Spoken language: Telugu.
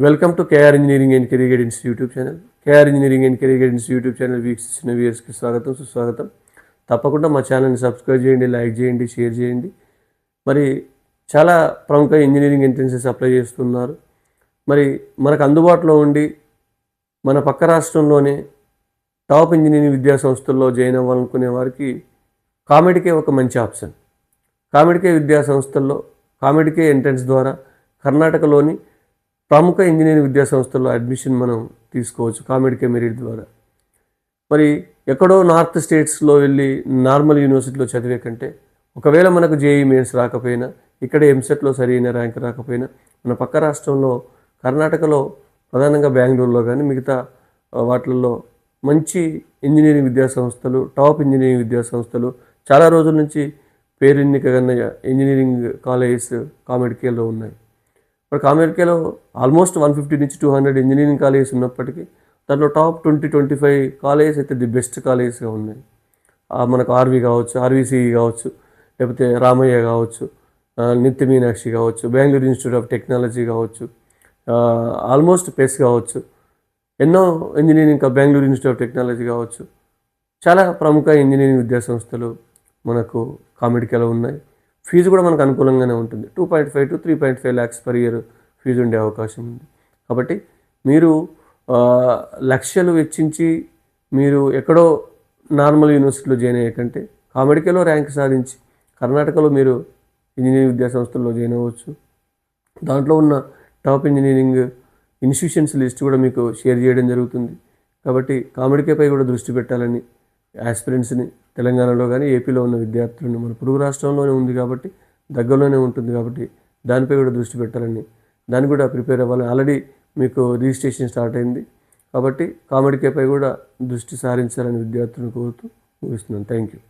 Welcome to KR engineering and career guidance YouTube channel. KR engineering and career guidance YouTube channel వీక్షిస్తున్న వ్యూయర్స్కి స్వాగతం, సుస్వాగతం. తప్పకుండా మా ఛానల్ని సబ్స్క్రైబ్ చేయండి, లైక్ చేయండి, షేర్ చేయండి. మరి చాలా ప్రముఖ ఇంజనీరింగ్ ఎంట్రన్సెస్ అప్లై చేస్తున్నారు. మరి మనకు అందుబాటులో ఉండి మన పక్క రాష్ట్రంలోనే టాప్ ఇంజనీరింగ్ విద్యా సంస్థల్లో జాయిన్ అవ్వాలనుకునే వారికి కామెడీకే ఒక మంచి ఆప్షన్. కామెడీకే విద్యా సంస్థల్లో కామెడీకే ఎంట్రన్స్ ద్వారా కర్ణాటకలోని ప్రముఖ ఇంజనీరింగ్ విద్యా సంస్థల్లో అడ్మిషన్ మనం తీసుకోవచ్చు కామెడీకే మెరిట్ ద్వారా. మరి ఎక్కడో నార్త్ స్టేట్స్లో వెళ్ళి నార్మల్ యూనివర్సిటీలో చదివే కంటే ఒకవేళ మనకు జేఈ మెయిన్స్ రాకపోయినా, ఇక్కడ ఎంసెట్లో సరైన ర్యాంక్ రాకపోయినా మన పక్క రాష్ట్రంలో కర్ణాటకలో ప్రధానంగా బెంగళూరులో కానీ మిగతా వాటిల్లో మంచి ఇంజనీరింగ్ విద్యా సంస్థలు, టాప్ ఇంజనీరింగ్ విద్యా సంస్థలు చాలా రోజుల నుంచి పేరెన్నికగన్న ఇంజనీరింగ్ కాలేజెస్ కామెడీకేలో ఉన్నాయి. ఇప్పుడు కామెడీకేలో ఆల్మోస్ట్ 150 నుంచి 200 ఇంజనీరింగ్ కాలేజెస్ ఉన్నప్పటికీ దాంట్లో టాప్ 20-25 కాలేజెస్ అయితే ది బెస్ట్ కాలేజెస్గా ఉన్నాయి. మనకు ఆర్వి కావచ్చు, ఆర్వీసీఈ కావచ్చు, లేకపోతే రామయ్య కావచ్చు, నిత్య మీనాక్షి కావచ్చు, బెంగళూరు ఇన్స్టిట్యూట్ ఆఫ్ టెక్నాలజీ కావచ్చు, ఆల్మోస్ట్ పెస్ కావచ్చు, ఎన్నో engineering Bengaluru institute of technology కావచ్చు, చాలా ప్రముఖ ఇంజనీరింగ్ విద్యా సంస్థలు మనకు కామెడీకేలో ఉన్నాయి. ఫీజు కూడా మనకు అనుకూలంగానే ఉంటుంది. 2.5 to 3.5 lakhs per year fee ఉండే అవకాశం ఉంది. కాబట్టి మీరు లక్షలు వెచ్చించి మీరు ఎక్కడో నార్మల్ యూనివర్సిటీలో జాయిన్ అయ్యే కంటే కామెడీకేలో ర్యాంక్ సాధించి కర్ణాటకలో మీరు ఇంజనీరింగ్ విద్యా సంస్థల్లో జాయిన్ అవ్వచ్చు. దాంట్లో ఉన్న టాప్ ఇంజనీరింగ్ ఇన్స్టిట్యూషన్స్ లిస్ట్ కూడా మీకు షేర్ చేయడం జరుగుతుంది. కాబట్టి కామెడీకేపై కూడా దృష్టి పెట్టాలని ఆస్పిరెంట్స్ని తెలంగాణలో కానీ ఏపీలో ఉన్న విద్యార్థులను, మన పొరుగు రాష్ట్రంలోనే ఉంది కాబట్టి దగ్గరలోనే ఉంటుంది కాబట్టి దానిపై కూడా దృష్టి పెట్టాలని, దాన్ని కూడా ప్రిపేర్ అవ్వాలని ఆల్రెడీ మీకు రిజిస్ట్రేషన్ స్టార్ట్ అయింది. కాబట్టి కామెడీకేపై కూడా దృష్టి సారించాలని విద్యార్థులను కోరుతూ ముగిస్తున్నాను. Thank you.